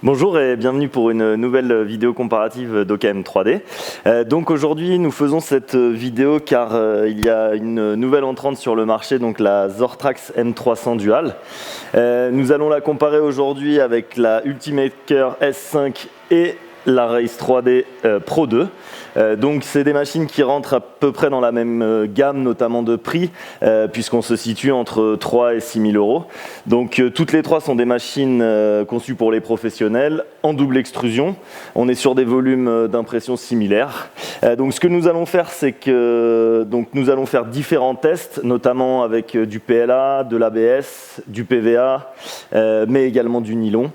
Bonjour et bienvenue pour une nouvelle vidéo comparative d'OKM 3D. Donc aujourd'hui nous faisons cette vidéo car il y a une nouvelle entrante sur le marché, donc la Zortrax M300 Dual. Nous allons la comparer aujourd'hui avec la Ultimaker S5 et la Race 3D Pro 2. Donc c'est des machines qui rentrent à peu près dans la même gamme, notamment de prix, puisqu'on se situe entre 3 et 6 000 euros. Donc toutes les trois sont des machines conçues pour les professionnels, en double extrusion. On est sur des volumes d'impression similaires. Donc ce que nous allons faire, c'est que nous allons faire différents tests, notamment avec du PLA, de l'ABS, du PVA, mais également du nylon.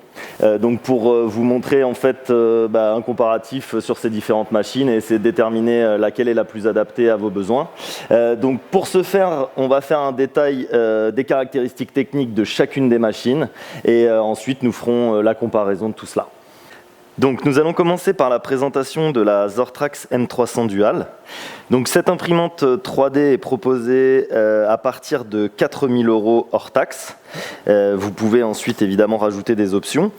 Donc pour vous montrer en fait un comparatif sur ces différentes machines et essayer de déterminer laquelle est la plus adaptée à vos besoins. Donc pour ce faire, on va faire un détail des caractéristiques techniques de chacune des machines et ensuite nous ferons la comparaison de tout cela. Donc nous allons commencer par la présentation de la Zortrax M300 Dual. Donc cette imprimante 3D est proposée à partir de 4 000 euros hors taxe. Vous pouvez ensuite évidemment rajouter des options.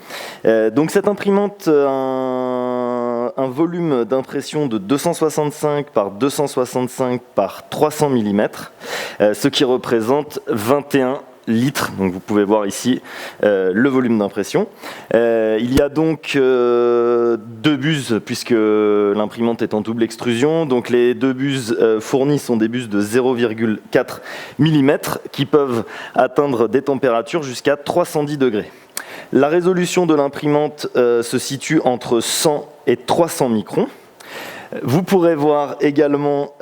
Donc cette imprimante a un volume d'impression de 265 par 265 par 300 mm, ce qui représente 21 litres. Donc vous pouvez voir ici le volume d'impression. Il y a donc deux buses puisque l'imprimante est en double extrusion. Donc les deux buses fournies sont des buses de 0,4 mm qui peuvent atteindre des températures jusqu'à 310 degrés. La résolution de l'imprimante se situe entre 100 et 300 microns. Vous pourrez voir également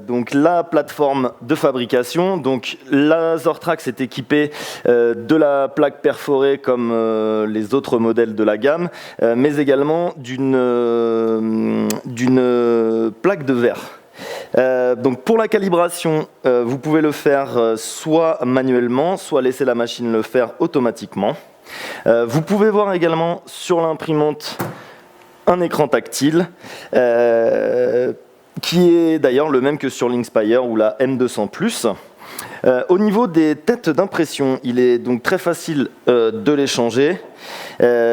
donc la plateforme de fabrication. Donc la Zortrax est équipée de la plaque perforée comme les autres modèles de la gamme, mais également d'une plaque de verre. Donc pour la calibration, vous pouvez le faire soit manuellement, soit laisser la machine le faire automatiquement. Vous pouvez voir également sur l'imprimante un écran tactile qui est d'ailleurs le même que sur l'Inspire ou la M200+. Au niveau des têtes d'impression, il est donc très facile de les changer.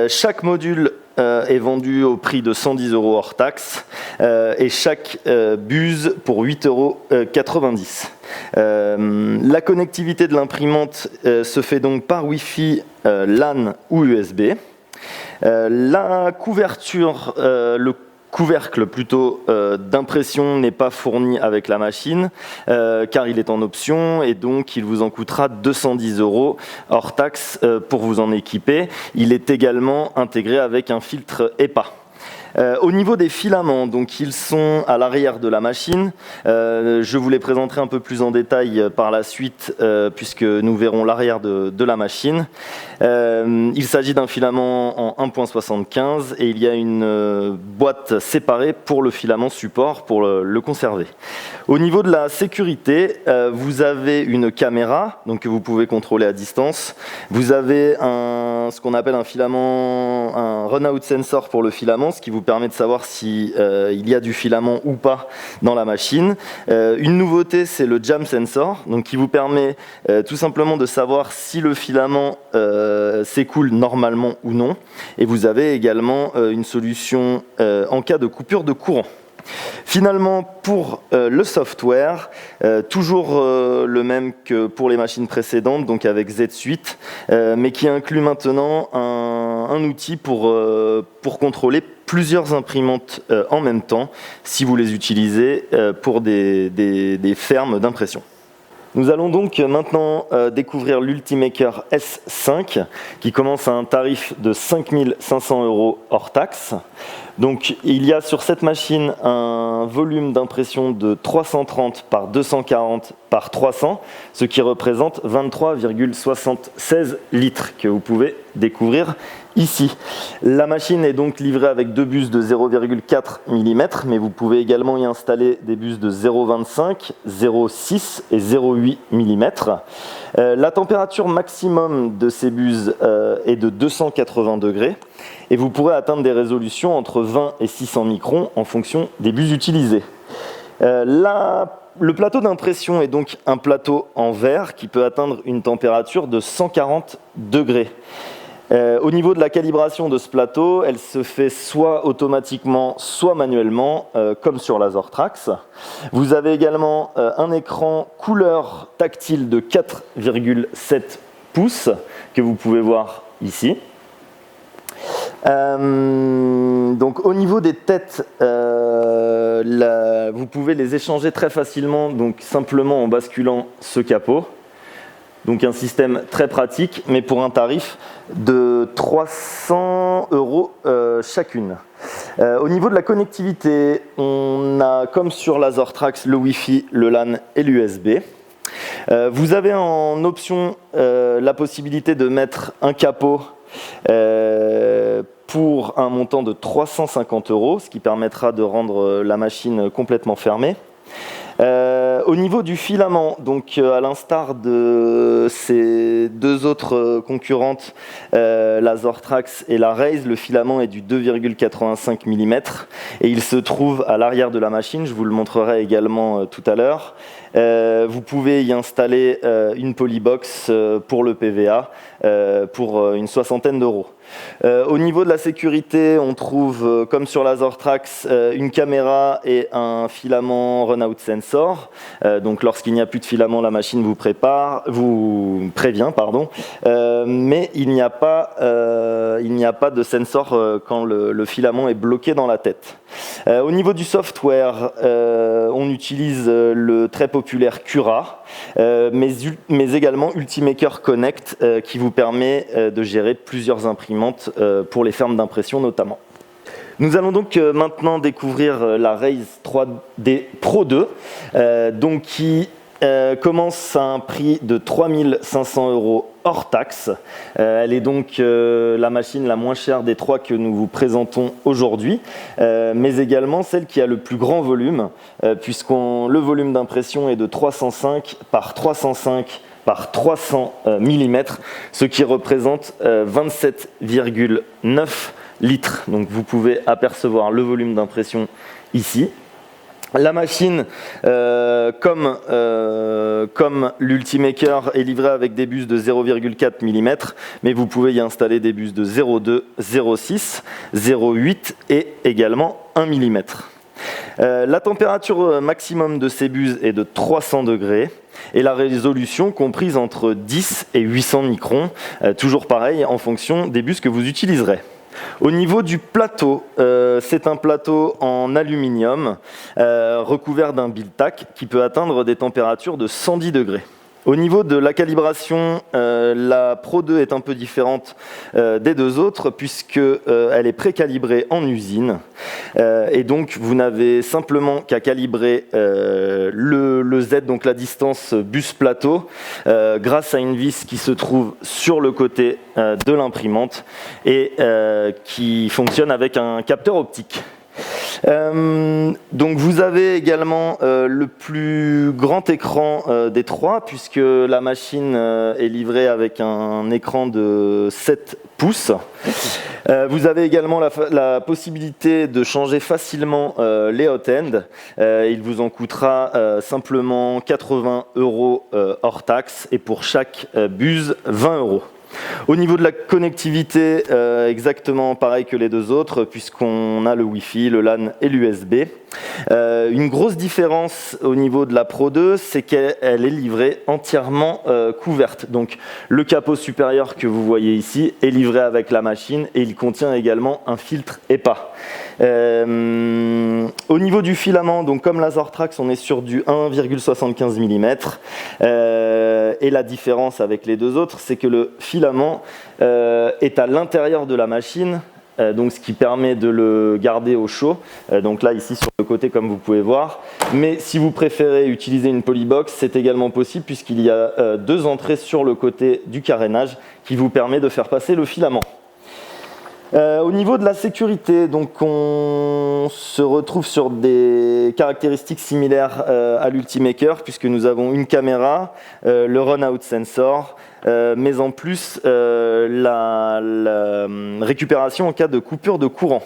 Chaque module est vendu au prix de 110 euros hors taxe et chaque buse pour 8,90 €. La connectivité de l'imprimante se fait donc par Wi-Fi, LAN ou USB. La couverture, le couvercle plutôt d'impression n'est pas fourni avec la machine car il est en option et donc il vous en coûtera 210 € hors taxe pour vous en équiper. Il est également intégré avec un filtre HEPA. Au niveau des filaments, donc ils sont à l'arrière de la machine. Je vous les présenterai un peu plus en détail par la suite puisque nous verrons l'arrière de la machine. Il s'agit d'un filament en 1.75 et il y a une boîte séparée pour le filament support pour le conserver. Au niveau de la sécurité, vous avez une caméra donc que vous pouvez contrôler à distance. Vous avez ce qu'on appelle un run-out sensor pour le filament, ce qui vous permet de savoir si il y a du filament ou pas dans la machine. Une nouveauté, c'est le jam sensor, donc qui vous permet tout simplement de savoir si le filament s'écoule normalement ou non. Et vous avez également une solution en cas de coupure de courant. Finalement, pour le software, toujours le même que pour les machines précédentes, donc avec Z Suite, mais qui inclut maintenant un outil pour contrôler plusieurs imprimantes en même temps, si vous les utilisez pour des fermes d'impression. Nous allons donc maintenant découvrir l'Ultimaker S5 qui commence à un tarif de 5 500 € hors taxe. Donc il y a sur cette machine un volume d'impression de 330 par 240 par 300, ce qui représente 23,76 litres que vous pouvez découvrir ici. La machine est donc livrée avec deux buses de 0,4 mm, mais vous pouvez également y installer des buses de 0,25, 0,6 et 0,8 mm. La température maximum de ces buses est de 280 degrés et vous pourrez atteindre des résolutions entre 20 et 600 microns en fonction des buses utilisées. Le plateau d'impression est donc un plateau en verre qui peut atteindre une température de 140 degrés. Au niveau de la calibration de ce plateau, elle se fait soit automatiquement, soit manuellement, comme sur Lasertrax. Vous avez également un écran couleur tactile de 4,7 pouces que vous pouvez voir ici. Donc au niveau des têtes, vous pouvez les échanger très facilement, donc simplement en basculant ce capot. Donc un système très pratique, mais pour un tarif de 300 € chacune. Au niveau de la connectivité, on a, comme sur Lasertrax, le Wi-Fi, le LAN et l'USB. Vous avez en option la possibilité de mettre un capot pour un montant de 350 €, ce qui permettra de rendre la machine complètement fermée. Au niveau du filament, donc à l'instar de ces deux autres concurrentes, Lasertrax et la Raise, le filament est du 2,85 mm et il se trouve à l'arrière de la machine, je vous le montrerai également tout à l'heure. Vous pouvez y installer une polybox pour le PVA pour une soixantaine d'euros. Au niveau de la sécurité, on trouve, comme sur Lasertrax, une caméra et un filament run-out sensor. Donc lorsqu'il n'y a plus de filament, la machine vous prévient, mais il n'y a pas de sensor quand le filament est bloqué dans la tête. Au niveau du software, on utilise le très populaire Cura, mais également Ultimaker Connect qui vous permet de gérer plusieurs imprimantes pour les fermes d'impression notamment. Nous allons donc maintenant découvrir la Raise 3D Pro 2, qui commence à un prix de 3 500 € hors taxe. Elle est donc la machine la moins chère des trois que nous vous présentons aujourd'hui, mais également celle qui a le plus grand volume, le volume d'impression est de 305 par 305 par 300 mm, ce qui représente 27,9 litres. Donc vous pouvez apercevoir le volume d'impression ici. La machine, comme l'Ultimaker, est livrée avec des bus de 0,4 mm, mais vous pouvez y installer des bus de 0,2, 0,6, 0,8 et également 1 mm. La température maximum de ces bus est de 300 degrés et la résolution comprise entre 10 et 800 microns, toujours pareil en fonction des bus que vous utiliserez. Au niveau du plateau, c'est un plateau en aluminium recouvert d'un build-tack qui peut atteindre des températures de 110 degrés. Au niveau de la calibration, la Pro 2 est un peu différente des deux autres puisqu'elle est précalibrée en usine et donc vous n'avez simplement qu'à calibrer le Z, donc la distance bus-plateau, grâce à une vis qui se trouve sur le côté de l'imprimante et qui fonctionne avec un capteur optique. Donc vous avez également le plus grand écran des trois puisque la machine est livrée avec un écran de 7 pouces. Vous avez également la possibilité de changer facilement les hot ends. Il vous en coûtera simplement 80 € hors taxe et pour chaque buse 20 €. Au niveau de la connectivité, exactement pareil que les deux autres, puisqu'on a le Wi-Fi, le LAN et l'USB. Une grosse différence au niveau de la Pro 2, c'est qu'elle est livrée entièrement couverte. Donc le capot supérieur que vous voyez ici est livré avec la machine et il contient également un filtre EPA. Au niveau du filament, donc comme Lasertrax, on est sur du 1,75 mm. Et la différence avec les deux autres, c'est que le filament est à l'intérieur de la machine, donc ce qui permet de le garder au chaud. Donc là, ici sur le côté, comme vous pouvez voir. Mais si vous préférez utiliser une polybox, c'est également possible puisqu'il y a deux entrées sur le côté du carénage qui vous permet de faire passer le filament. Au niveau de la sécurité, donc on se retrouve sur des caractéristiques similaires à l'Ultimaker puisque nous avons une caméra, le run-out sensor, mais en plus la récupération en cas de coupure de courant.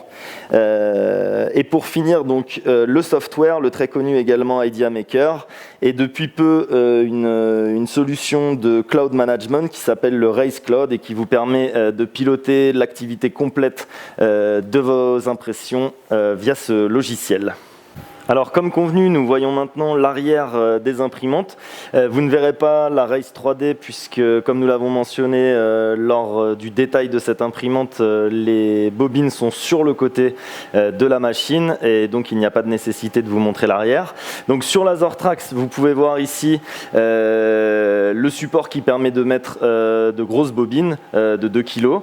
Et pour finir, donc, le software, le très connu également IdeaMaker, et depuis peu une solution de cloud management qui s'appelle le Race Cloud et qui vous permet de piloter l'activité complète de vos impressions via ce logiciel. Alors comme convenu, nous voyons maintenant l'arrière des imprimantes. Vous ne verrez pas la Race 3D puisque, comme nous l'avons mentionné lors du détail de cette imprimante, les bobines sont sur le côté de la machine et donc il n'y a pas de nécessité de vous montrer l'arrière. Donc sur la Zortrax, vous pouvez voir ici le support qui permet de mettre de grosses bobines de 2 kg.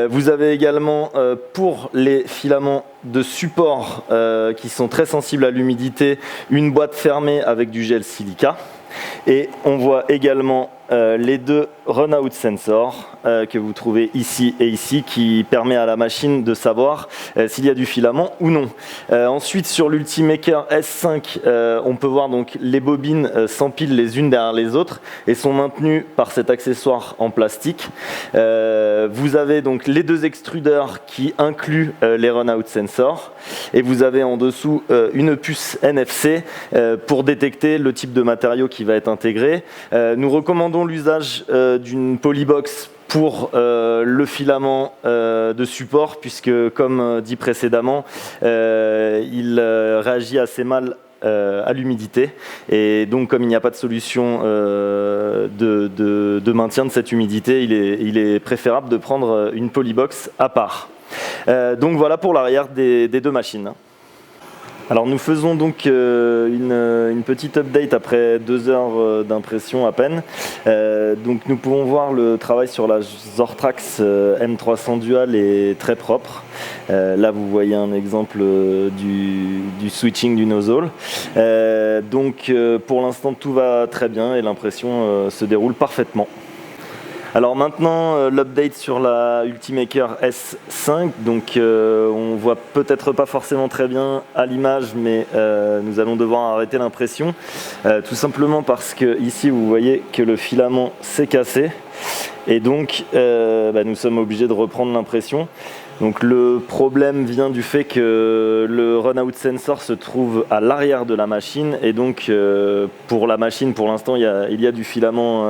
Vous avez également pour les filaments de support qui sont très sensibles à l'humidité, une boîte fermée avec du gel silica. Et on voit également les 2 run-out sensors que vous trouvez ici et ici, qui permet à la machine de savoir s'il y a du filament ou non. Ensuite, sur l'Ultimaker S5, on peut voir donc les bobines s'empilent les unes derrière les autres et sont maintenues par cet accessoire en plastique. Vous avez donc les 2 extrudeurs qui incluent les run-out sensors et vous avez en dessous une puce NFC pour détecter le type de matériau qui va être intégré. Nous recommandons l'usage d'une polybox pour le filament de support puisque, comme dit précédemment, il réagit assez mal à l'humidité et donc comme il n'y a pas de solution de maintien de cette humidité, il est préférable de prendre une polybox à part. Donc voilà pour l'arrière des 2 machines. Alors nous faisons donc une petite update après 2 heures d'impression à peine. Donc nous pouvons voir le travail sur la Zortrax M300 Dual est très propre. Là vous voyez un exemple du switching du nozzle. Donc pour l'instant tout va très bien et l'impression se déroule parfaitement. Alors maintenant, l'update sur la Ultimaker S5, donc on voit peut-être pas forcément très bien à l'image, mais nous allons devoir arrêter l'impression, tout simplement parce que ici vous voyez que le filament s'est cassé, et donc nous sommes obligés de reprendre l'impression. Donc le problème vient du fait que le run-out sensor se trouve à l'arrière de la machine et donc pour la machine pour l'instant il y a du filament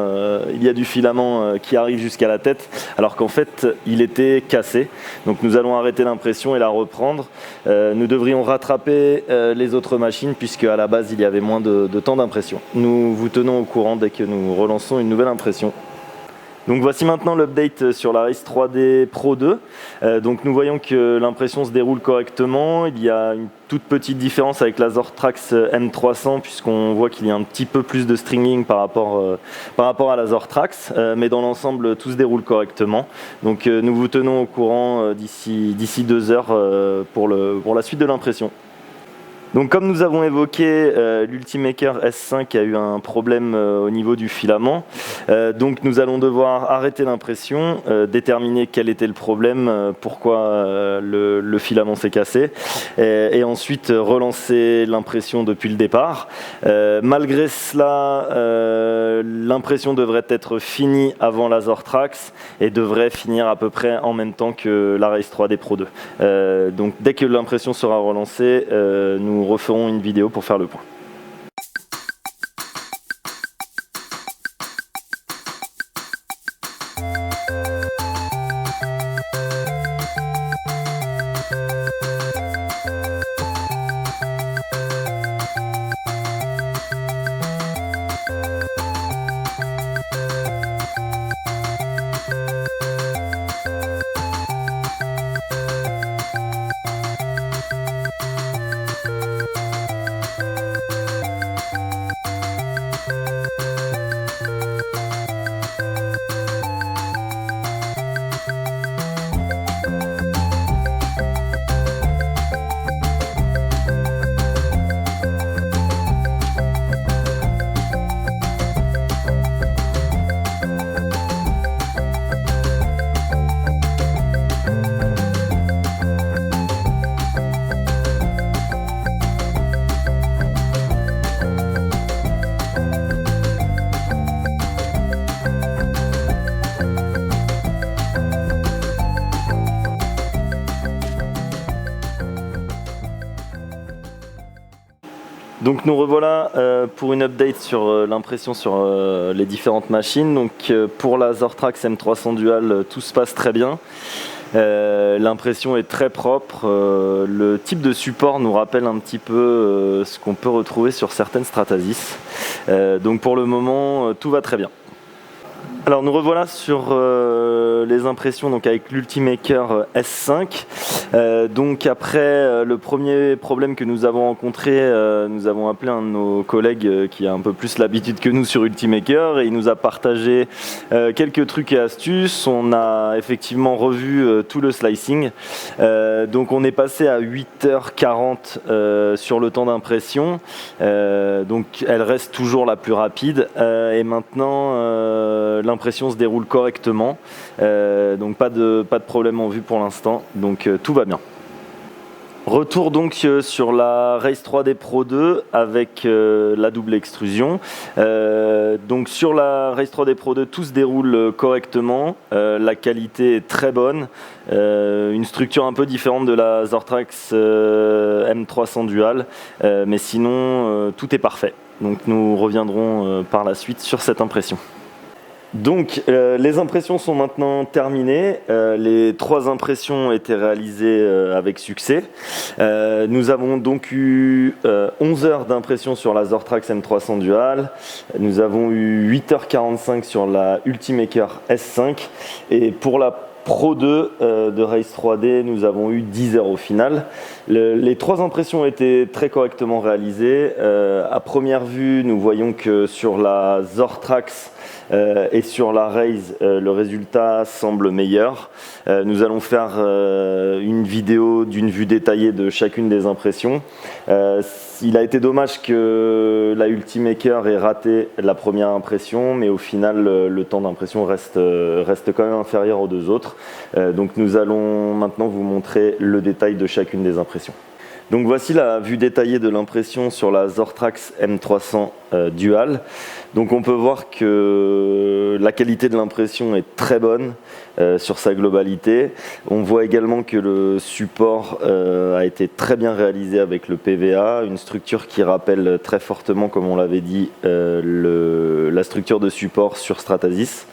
qui arrive jusqu'à la tête alors qu'en fait il était cassé. Donc nous allons arrêter l'impression et la reprendre. Nous devrions rattraper les autres machines puisque à la base il y avait moins de temps d'impression. Nous vous tenons au courant dès que nous relançons une nouvelle impression. Donc voici maintenant l'update sur la Race 3D Pro 2. Donc nous voyons que l'impression se déroule correctement. Il y a une toute petite différence avec la Zortrax M300 puisqu'on voit qu'il y a un petit peu plus de stringing par rapport à la Zortrax. Mais dans l'ensemble, tout se déroule correctement. Donc nous vous tenons au courant d'ici 2 heures pour la suite de l'impression. Donc comme nous avons évoqué, l'Ultimaker S5 a eu un problème au niveau du filament. Donc nous allons devoir arrêter l'impression, déterminer quel était le problème, pourquoi le filament s'est cassé, et ensuite relancer l'impression depuis le départ. Malgré cela, l'impression devrait être finie avant la Zortrax et devrait finir à peu près en même temps que la Race 3D Pro 2. Donc dès que l'impression sera relancée, nous referons une vidéo pour faire le point. Donc nous revoilà pour une update sur l'impression sur les différentes machines. Donc pour la Zortrax M300 Dual, tout se passe très bien. L'impression est très propre. Le type de support nous rappelle un petit peu ce qu'on peut retrouver sur certaines Stratasys. Donc pour le moment, tout va très bien. Alors nous revoilà sur les impressions donc avec l'Ultimaker S5. Donc après le premier problème que nous avons rencontré, nous avons appelé un de nos collègues qui a un peu plus l'habitude que nous sur Ultimaker et il nous a partagé quelques trucs et astuces. On a effectivement revu tout le slicing. Donc on est passé à 8h40 sur le temps d'impression. Donc elle reste toujours la plus rapide et maintenant l'impression se déroule correctement, donc pas de problème en vue pour l'instant, donc tout va bien. Retour donc sur la Race 3D Pro 2 avec la double extrusion. Donc sur la Race 3D Pro 2 tout se déroule correctement, la qualité est très bonne, une structure un peu différente de la Zortrax M300 Dual, mais sinon tout est parfait. Donc nous reviendrons par la suite sur cette impression. Donc les impressions sont maintenant terminées, les 3 impressions ont été réalisées avec succès. Nous avons donc eu 11 heures d'impression sur la Zortrax M300 Dual, nous avons eu 8h45 sur la Ultimaker S5 et pour la Pro 2 de Race 3D, nous avons eu 10 heures au final. Les 3 impressions ont été très correctement réalisées. À première vue, nous voyons que sur la Zortrax et sur la Raze, le résultat semble meilleur. Nous allons faire une vidéo d'une vue détaillée de chacune des impressions. Il a été dommage que la Ultimaker ait raté la première impression, mais au final, le temps d'impression reste quand même inférieur aux 2 autres. Donc nous allons maintenant vous montrer le détail de chacune des impressions. Donc voici la vue détaillée de l'impression sur la Zortrax M300 Dual. Donc on peut voir que la qualité de l'impression est très bonne sur sa globalité. On voit également que le support a été très bien réalisé avec le PVA, une structure qui rappelle très fortement, comme on l'avait dit, la structure de support sur Stratasys.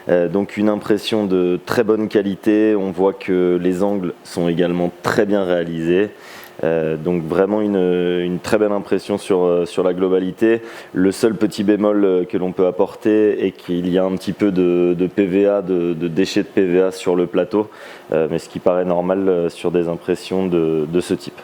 Donc une impression de très bonne qualité. On voit que les angles sont également très bien réalisés. Donc vraiment une très belle impression sur la globalité. Le seul petit bémol que l'on peut apporter est qu'il y a un petit peu de PVA, de déchets de PVA sur le plateau, mais ce qui paraît normal sur des impressions de ce type.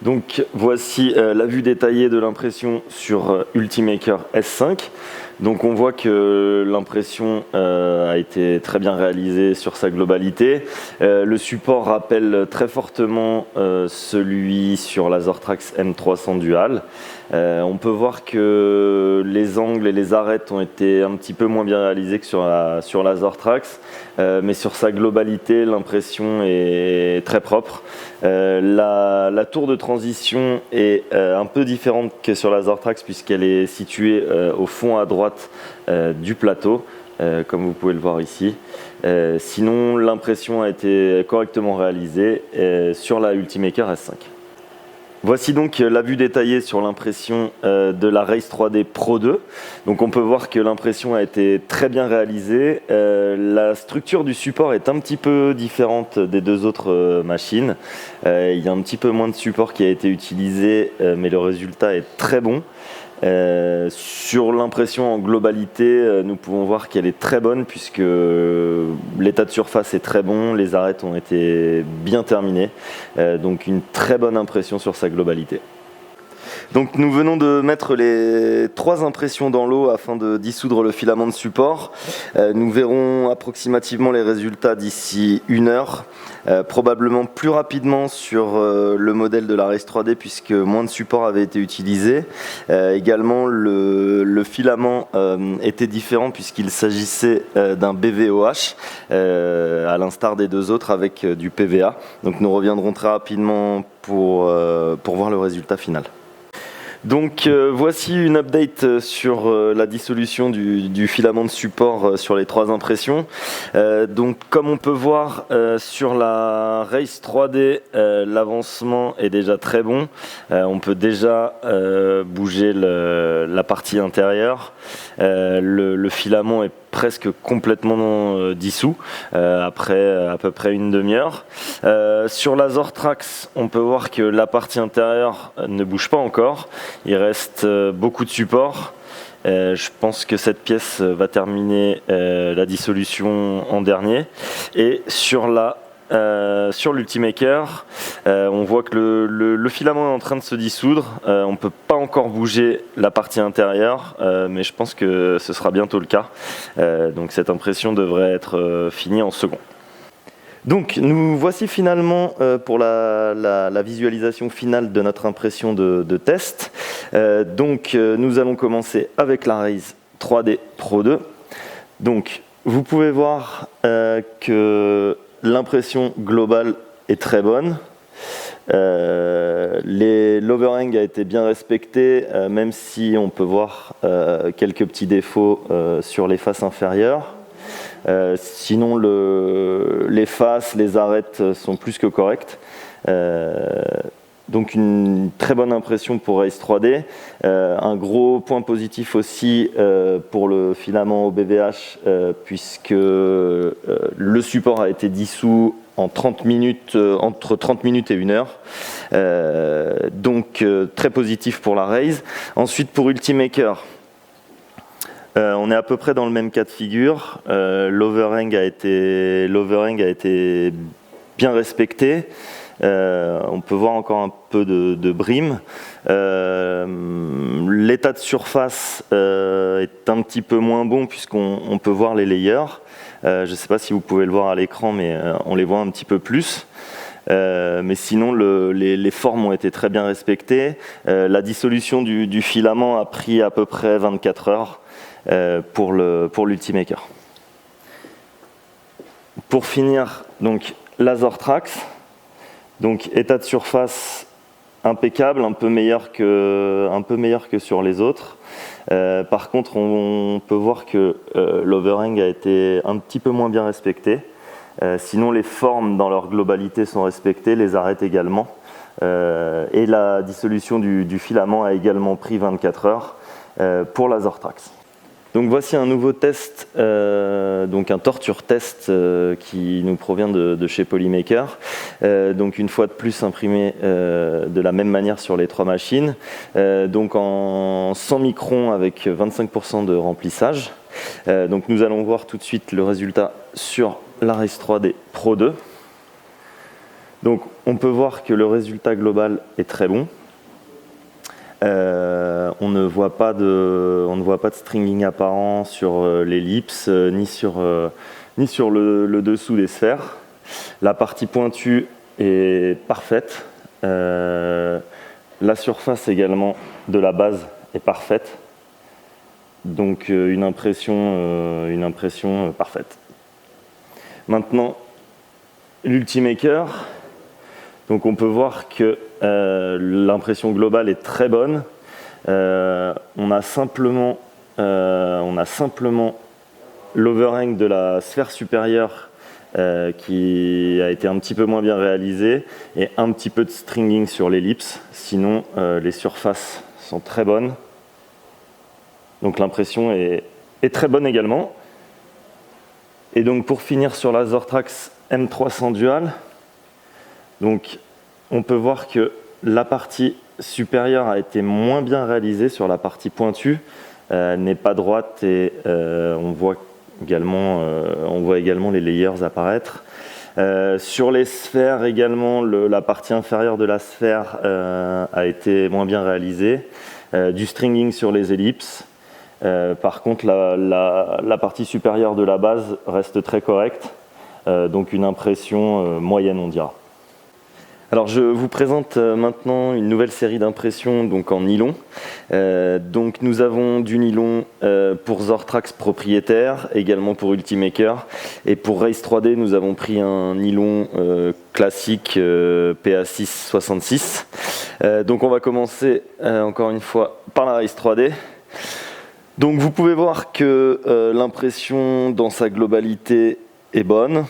Donc voici la vue détaillée de l'impression sur Ultimaker S5. Donc on voit que l'impression a été très bien réalisée sur sa globalité. Le support rappelle très fortement celui sur la Zortrax M300 Dual. On peut voir que les angles et les arêtes ont été un petit peu moins bien réalisés que sur la Zortrax, mais sur sa globalité, l'impression est très propre. La tour de transition est un peu différente que sur la Zortrax puisqu'elle est située au fond à droite du plateau, comme vous pouvez le voir ici. Sinon, l'impression a été correctement réalisée sur la Ultimaker S5. Voici donc la vue détaillée sur l'impression de la Race 3D Pro 2. Donc on peut voir que l'impression a été très bien réalisée. La structure du support est un petit peu différente des 2 autres machines. Il y a un petit peu moins de support qui a été utilisé, mais le résultat est très bon. Sur l'impression en globalité, nous pouvons voir qu'elle est très bonne puisque l'état de surface est très bon, les arêtes ont été bien terminées, donc une très bonne impression sur sa globalité. Donc nous venons de mettre les 3 impressions dans l'eau afin de dissoudre le filament de support. Nous verrons approximativement les résultats d'ici 1 heure, probablement plus rapidement sur le modèle de la Race 3D puisque moins de support avait été utilisé. Également le filament était différent puisqu'il s'agissait d'un BVOH à l'instar des 2 autres avec du PVA. Donc nous reviendrons très rapidement pour voir le résultat final. Donc voici une update sur la dissolution du filament de support sur les 3 impressions. Donc comme on peut voir sur la Race 3D, l'avancement est déjà très bon. On peut déjà bouger la partie intérieure. Le filament est presque complètement dissous après à peu près une demi-heure. Sur la Zortrax, on peut voir que la partie intérieure ne bouge pas encore. Il reste beaucoup de support. Je pense que cette pièce va terminer la dissolution en dernier. Et sur l'Ultimaker, on voit que le filament est en train de se dissoudre. On ne peut pas encore bouger la partie intérieure, mais je pense que ce sera bientôt le cas. Donc cette impression devrait être finie en second. Donc nous voici finalement pour la visualisation finale de notre impression de test. Nous allons commencer avec la Raise 3D Pro 2. Donc vous pouvez voir que l'impression globale est très bonne. L'overhang a été bien respecté, même si on peut voir quelques petits défauts sur les faces inférieures. Sinon, les faces, les arêtes sont plus que correctes. Donc une très bonne impression pour Race 3D. Un gros point positif aussi pour le filament OBVH, puisque le support a été dissous en 30 minutes, entre 30 minutes et 1 heure. Donc très positif pour la Raise. Ensuite pour Ultimaker, on est à peu près dans le même cas de figure. L'overhang a été bien respecté. On peut voir encore un peu de brim. L'état de surface est un petit peu moins bon puisqu'on peut voir les layers. Je ne sais pas si vous pouvez le voir à l'écran, mais on les voit un petit peu plus. Mais sinon, les formes ont été très bien respectées. La dissolution du filament a pris à peu près 24 heures pour l'Ultimaker. Pour finir, donc la Zortrax. Donc état de surface impeccable, un peu meilleur que sur les autres. Par contre, on peut voir que l'overhang a été un petit peu moins bien respecté. Sinon, les formes dans leur globalité sont respectées, les arêtes également. Et la dissolution du filament a également pris 24 heures pour la Zortrax. Donc voici un nouveau test, donc un torture test qui nous provient de chez Polymaker. Donc une fois de plus imprimé de la même manière sur les 3 machines. Donc en 100 microns avec 25% de remplissage. Donc nous allons voir tout de suite le résultat sur la Race 3D Pro 2. Donc on peut voir que le résultat global est très bon. On ne voit pas de stringing apparent sur l'ellipse ni sur le dessous des sphères. La partie pointue est parfaite. La surface également de la base est parfaite. Donc une impression parfaite. Maintenant, l'Ultimaker. Donc on peut voir que l'impression globale est très bonne. On a simplement l'overhang de la sphère supérieure qui a été un petit peu moins bien réalisé et un petit peu de stringing sur l'ellipse. Sinon, les surfaces sont très bonnes. Donc l'impression est très bonne également. Et donc pour finir sur la Zortrax M300 Dual, donc on peut voir que la partie supérieure a été moins bien réalisée sur la partie pointue, n'est pas droite et on voit également les layers apparaître. Sur les sphères également, la partie inférieure de la sphère a été moins bien réalisée. Du stringing sur les ellipses. Par contre, la partie supérieure de la base reste très correcte, donc une impression moyenne, on dira. Alors je vous présente maintenant une nouvelle série d'impressions donc en nylon. Donc nous avons du nylon pour Zortrax propriétaire, également pour Ultimaker. Et pour Race 3D, nous avons pris un nylon classique PA666. Donc on va commencer encore une fois par la Race 3D. Donc vous pouvez voir que l'impression dans sa globalité est bonne.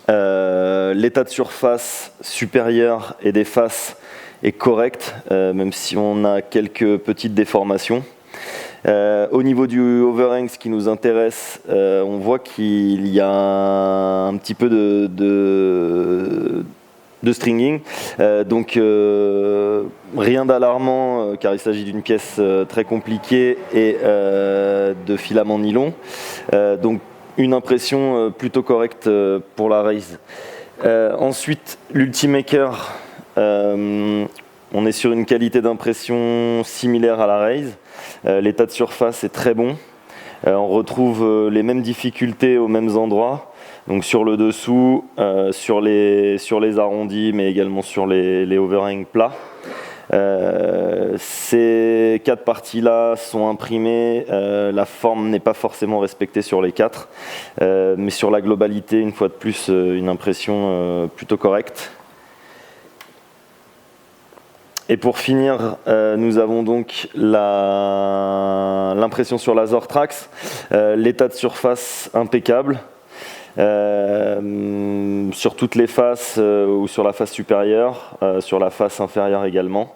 L'état de surface supérieur et des faces est correct, même si on a quelques petites déformations. Au niveau du overhang, ce qui nous intéresse, on voit qu'il y a un petit peu de stringing, donc rien d'alarmant car il s'agit d'une pièce très compliquée et de filament nylon. Donc une impression plutôt correcte pour la Raze. Ensuite, l'Ultimaker, on est sur une qualité d'impression similaire à la Raze. L'état de surface est très bon. On retrouve les mêmes difficultés aux mêmes endroits. Donc sur le dessous, sur les arrondis, mais également sur les overhangs plats. Ces 4 parties-là sont imprimées, la forme n'est pas forcément respectée sur les 4, mais sur la globalité, une fois de plus, une impression plutôt correcte. Et pour finir, nous avons donc l'impression sur la Zortrax, l'état de surface impeccable. Sur toutes les faces ou sur la face supérieure, sur la face inférieure également.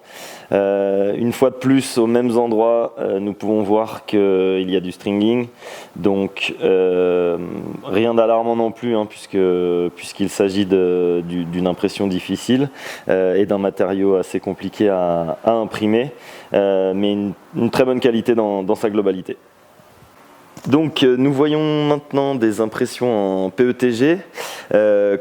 Une fois de plus, aux mêmes endroits, nous pouvons voir qu'il y a du stringing, donc rien d'alarmant non plus, hein, puisqu'il s'agit d'une impression difficile et d'un matériau assez compliqué à imprimer, mais une très bonne qualité dans sa globalité. Donc nous voyons maintenant des impressions en PETG.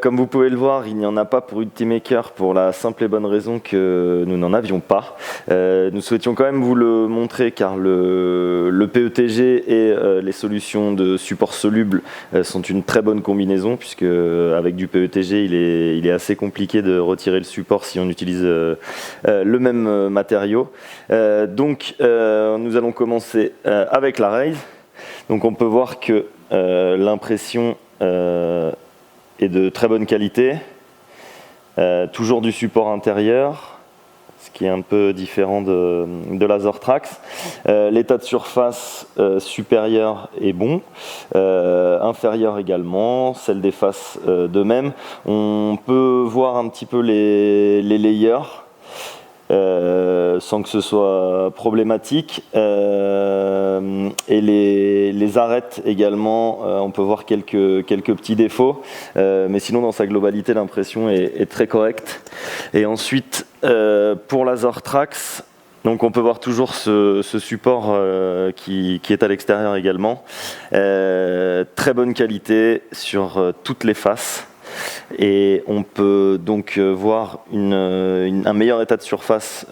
Comme vous pouvez le voir, il n'y en a pas pour Ultimaker pour la simple et bonne raison que nous n'en avions pas. Nous souhaitions quand même vous le montrer car le PETG et les solutions de support soluble sont une très bonne combinaison, puisque avec du PETG il est assez compliqué de retirer le support si on utilise le même matériau. Donc nous allons commencer avec la Raze. Donc on peut voir que l'impression est de très bonne qualité, toujours du support intérieur, ce qui est un peu différent de la Zortrax. L'état de surface supérieur est bon, inférieur également, celle des faces de même. On peut voir un petit peu les layers. Sans que ce soit problématique, et les arêtes également, on peut voir quelques petits défauts, mais sinon dans sa globalité l'impression est très correcte. Et ensuite pour la Zortrax, donc on peut voir toujours ce support qui est à l'extérieur également, très bonne qualité sur toutes les faces. Et on peut donc voir un meilleur état de surface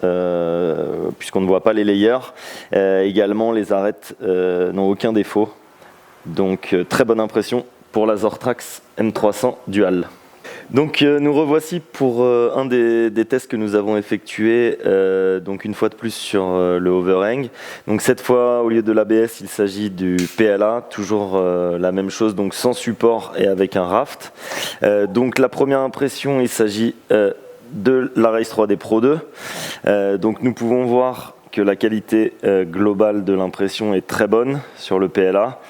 puisqu'on ne voit pas les layers. Également, les arêtes n'ont aucun défaut. Donc très bonne impression pour la Zortrax M300 Dual. Donc nous revoici pour un des tests que nous avons effectué, donc une fois de plus sur le overhang. Donc cette fois, au lieu de l'ABS, il s'agit du PLA, toujours la même chose, donc sans support et avec un raft. Donc la première impression, il s'agit de la Race 3D Pro 2. Donc nous pouvons voir que la qualité globale de l'impression est très bonne sur le PLA.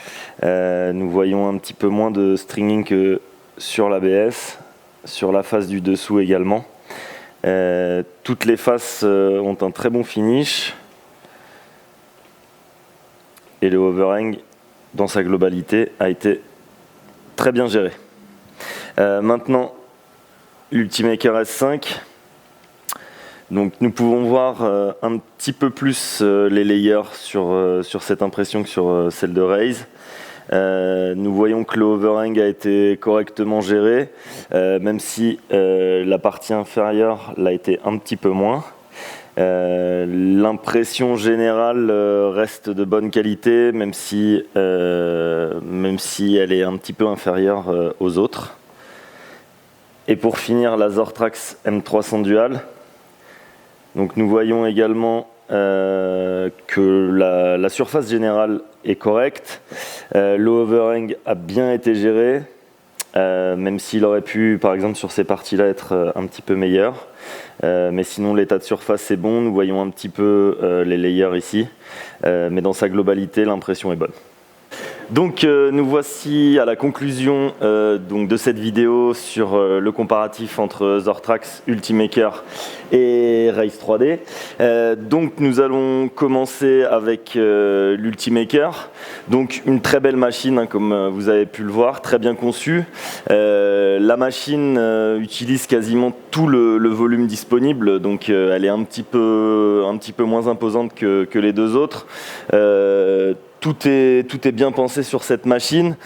Nous voyons un petit peu moins de stringing que sur l'ABS. Sur la face du dessous également. Toutes les faces ont un très bon finish. Et le overhang, dans sa globalité, a été très bien géré. Maintenant, l'Ultimaker S5. Donc nous pouvons voir un petit peu plus les layers sur cette impression que sur celle de Raze. Nous voyons que le overhang a été correctement géré, même si la partie inférieure l'a été un petit peu moins. L'impression générale reste de bonne qualité, même si elle est un petit peu inférieure aux autres. Et pour finir, la Zortrax M300 Dual. Donc nous voyons également que la surface générale est correcte. Le overhang a bien été géré, même s'il aurait pu, par exemple, sur ces parties-là, être un petit peu meilleur. Mais sinon, l'état de surface est bon. Nous voyons un petit peu les layers ici. Mais dans sa globalité, l'impression est bonne. Donc nous voici à la conclusion donc de cette vidéo sur le comparatif entre Zortrax Ultimaker et Race 3D. Donc nous allons commencer avec l'Ultimaker. Donc une très belle machine, hein, comme vous avez pu le voir, très bien conçue. La machine utilise quasiment tout le volume disponible, donc elle est un petit peu moins imposante que les deux autres. Tout est bien pensé sur cette machine.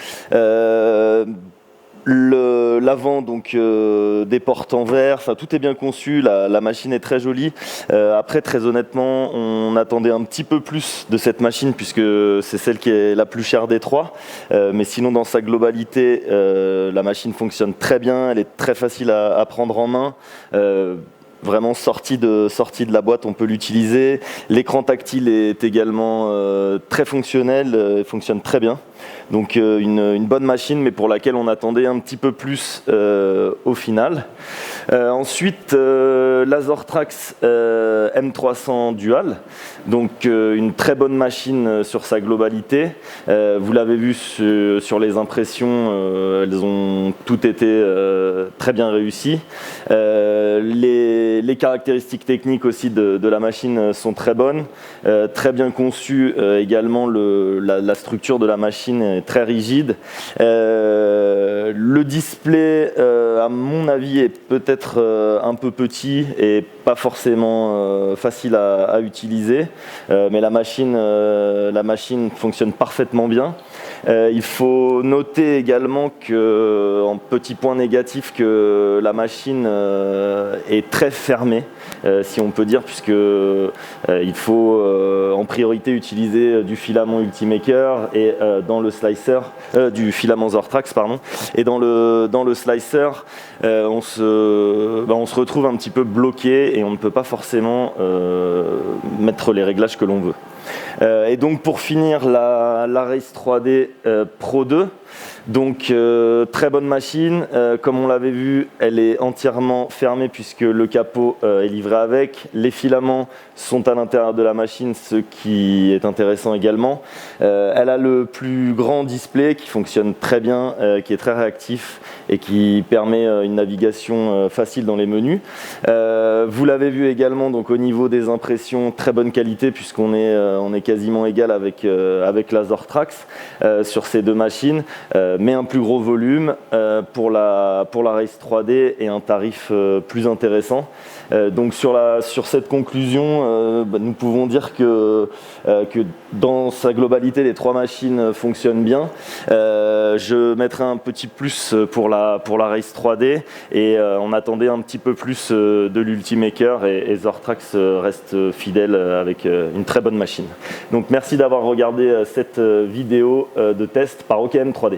L'avant donc des portes en verre, enfin tout est bien conçu, la machine est très jolie. Après, très honnêtement, on attendait un petit peu plus de cette machine puisque c'est celle qui est la plus chère des trois. Mais sinon, dans sa globalité, la machine fonctionne très bien, elle est très facile à prendre en main. Vraiment sortie de la boîte, on peut l'utiliser. L'écran tactile est également très fonctionnel, fonctionne très bien. Donc une bonne machine, mais pour laquelle on attendait un petit peu plus au final. Ensuite, la Zortrax M300 Dual, donc une très bonne machine sur sa globalité. Vous l'avez vu sur les impressions, elles ont toutes été très bien réussies. Les caractéristiques techniques aussi de la machine sont très bonnes, très bien conçues également. La structure de la machine est très rigide. Le display, à mon avis, est peut-être un peu petit et pas forcément facile à utiliser, mais la machine fonctionne parfaitement bien. Il faut noter également que, en petit point négatif, que la machine est très fermée, si on peut dire, puisque il faut en priorité utiliser du filament Ultimaker et dans le slicer, du filament Zortrax, pardon, et dans le slicer, on se retrouve un petit peu bloqué et on ne peut pas forcément mettre les réglages que l'on veut. Et donc pour finir, la Race 3D Pro 2, donc très bonne machine, comme on l'avait vu, elle est entièrement fermée puisque le capot est livré avec, les filaments sont à l'intérieur de la machine, ce qui est intéressant également. Elle a le plus grand display qui fonctionne très bien, qui est très réactif et qui permet une navigation facile dans les menus. Vous l'avez vu également, donc au niveau des impressions, très bonne qualité puisqu'on est quasiment égal avec la Zortrax sur ces deux machines, mais un plus gros volume pour la Race 3D et un tarif plus intéressant. Donc sur cette conclusion, nous pouvons dire que dans sa globalité, les trois machines fonctionnent bien. Je mettrai un petit plus pour la Race 3D et on attendait un petit peu plus de l'Ultimaker et Zortrax reste fidèle avec une très bonne machine. Donc merci d'avoir regardé cette vidéo de test par OKM 3D.